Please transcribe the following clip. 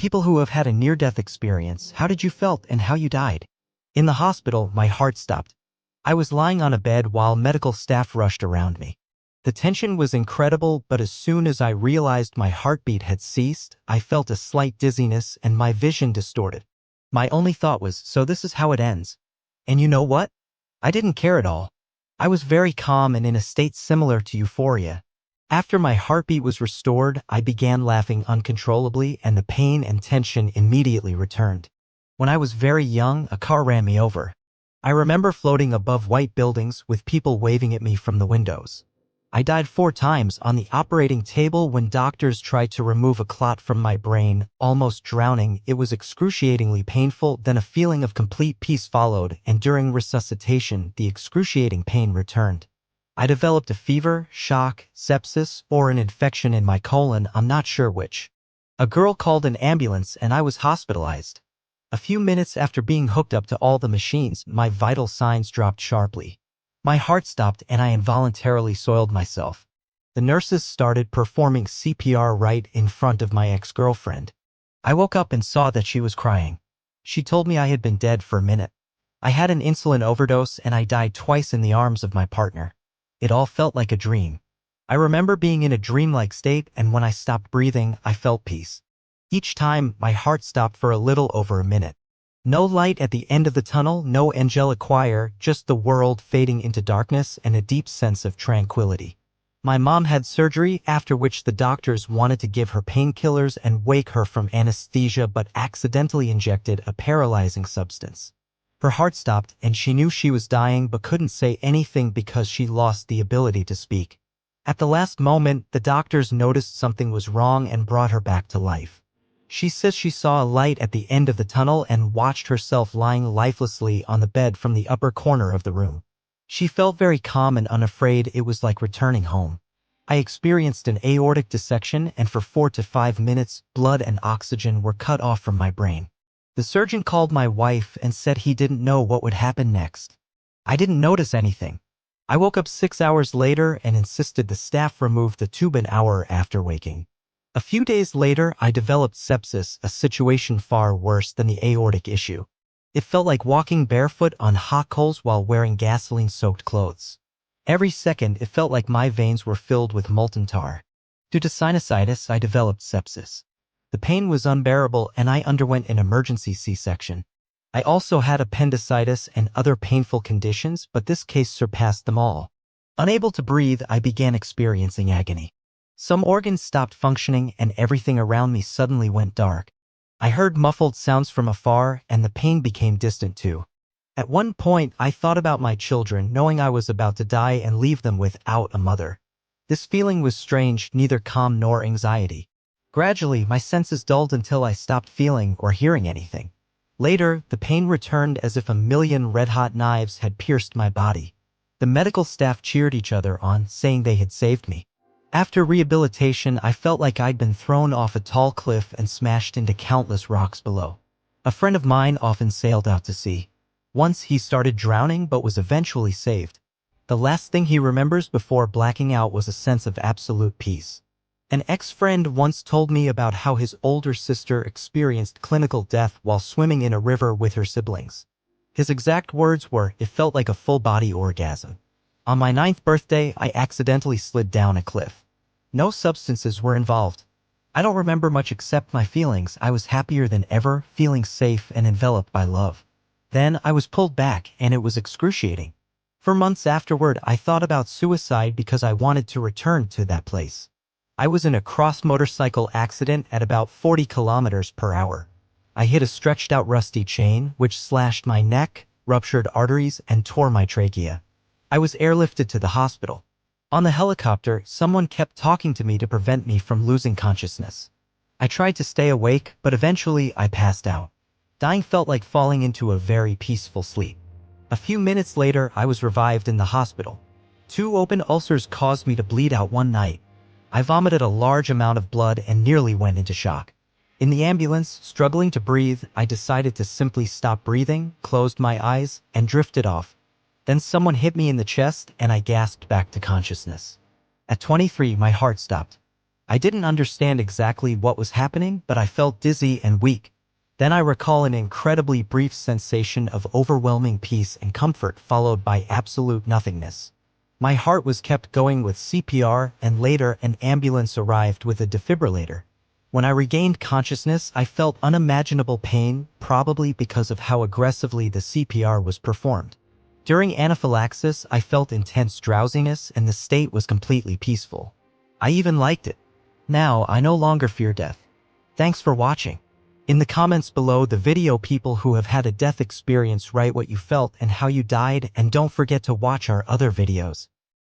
People who have had a near-death experience, how did you felt and how you died? In the hospital, my heart stopped. I was lying on a bed while medical staff rushed around me. The tension was incredible, but as soon as I realized my heartbeat had ceased, I felt a slight dizziness and my vision distorted. My only thought was, so this is how it ends. And you know what? I didn't care at all. I was very calm and in a state similar to euphoria. After my heartbeat was restored, I began laughing uncontrollably and the pain and tension immediately returned. When I was very young, a car ran me over. I remember floating above white buildings with people waving at me from the windows. I died 4 times on the operating table when doctors tried to remove a clot from my brain, almost drowning. It was excruciatingly painful, then a feeling of complete peace followed, and during resuscitation, the excruciating pain returned. I developed a fever, shock, sepsis, or an infection in my colon, I'm not sure which. A girl called an ambulance and I was hospitalized. A few minutes after being hooked up to all the machines, my vital signs dropped sharply. My heart stopped and I involuntarily soiled myself. The nurses started performing CPR right in front of my ex-girlfriend. I woke up and saw that she was crying. She told me I had been dead for a minute. I had an insulin overdose and I died twice in the arms of my partner. It all felt like a dream. I remember being in a dreamlike state, and when I stopped breathing, I felt peace. Each time, my heart stopped for a little over a minute. No light at the end of the tunnel, no angelic choir, just the world fading into darkness and a deep sense of tranquility. My mom had surgery, after which the doctors wanted to give her painkillers and wake her from anesthesia but accidentally injected a paralyzing substance. Her heart stopped and she knew she was dying but couldn't say anything because she lost the ability to speak. At the last moment, the doctors noticed something was wrong and brought her back to life. She says she saw a light at the end of the tunnel and watched herself lying lifelessly on the bed from the upper corner of the room. She felt very calm and unafraid. It was like returning home. I experienced an aortic dissection and for 4 to 5 minutes, blood and oxygen were cut off from my brain. The surgeon called my wife and said he didn't know what would happen next. I didn't notice anything. I woke up 6 hours later and insisted the staff remove the tube an hour after waking. A few days later, I developed sepsis, a situation far worse than the aortic issue. It felt like walking barefoot on hot coals while wearing gasoline-soaked clothes. Every second, it felt like my veins were filled with molten tar. Due to sinusitis, I developed sepsis. The pain was unbearable and I underwent an emergency C-section. I also had appendicitis and other painful conditions, but this case surpassed them all. Unable to breathe, I began experiencing agony. Some organs stopped functioning and everything around me suddenly went dark. I heard muffled sounds from afar and the pain became distant too. At one point, I thought about my children, knowing I was about to die and leave them without a mother. This feeling was strange, neither calm nor anxiety. Gradually, my senses dulled until I stopped feeling or hearing anything. Later, the pain returned as if a million red-hot knives had pierced my body. The medical staff cheered each other on, saying they had saved me. After rehabilitation, I felt like I'd been thrown off a tall cliff and smashed into countless rocks below. A friend of mine often sailed out to sea. Once he started drowning but was eventually saved. The last thing he remembers before blacking out was a sense of absolute peace. An ex-friend once told me about how his older sister experienced clinical death while swimming in a river with her siblings. His exact words were, "It felt like a full-body orgasm." On my 9th birthday, I accidentally slid down a cliff. No substances were involved. I don't remember much except my feelings. I was happier than ever, feeling safe and enveloped by love. Then I was pulled back and it was excruciating. For months afterward, I thought about suicide because I wanted to return to that place. I was in a cross motorcycle accident at about 40 kilometers per hour. I hit a stretched out rusty chain, which slashed my neck, ruptured arteries, and tore my trachea. I was airlifted to the hospital. On the helicopter, someone kept talking to me to prevent me from losing consciousness. I tried to stay awake, but eventually I passed out. Dying felt like falling into a very peaceful sleep. A few minutes later, I was revived in the hospital. 2 open ulcers caused me to bleed out one night. I vomited a large amount of blood and nearly went into shock. In the ambulance, struggling to breathe, I decided to simply stop breathing, closed my eyes, and drifted off. Then someone hit me in the chest and I gasped back to consciousness. At 23, my heart stopped. I didn't understand exactly what was happening, but I felt dizzy and weak. Then I recall an incredibly brief sensation of overwhelming peace and comfort followed by absolute nothingness. My heart was kept going with CPR, and later an ambulance arrived with a defibrillator. When I regained consciousness, I felt unimaginable pain, probably because of how aggressively the CPR was performed. During anaphylaxis, I felt intense drowsiness and the state was completely peaceful. I even liked it. Now, I no longer fear death. Thanks for watching. In the comments below the video, people who have had a death experience write what you felt and how you died, and don't forget to watch our other videos.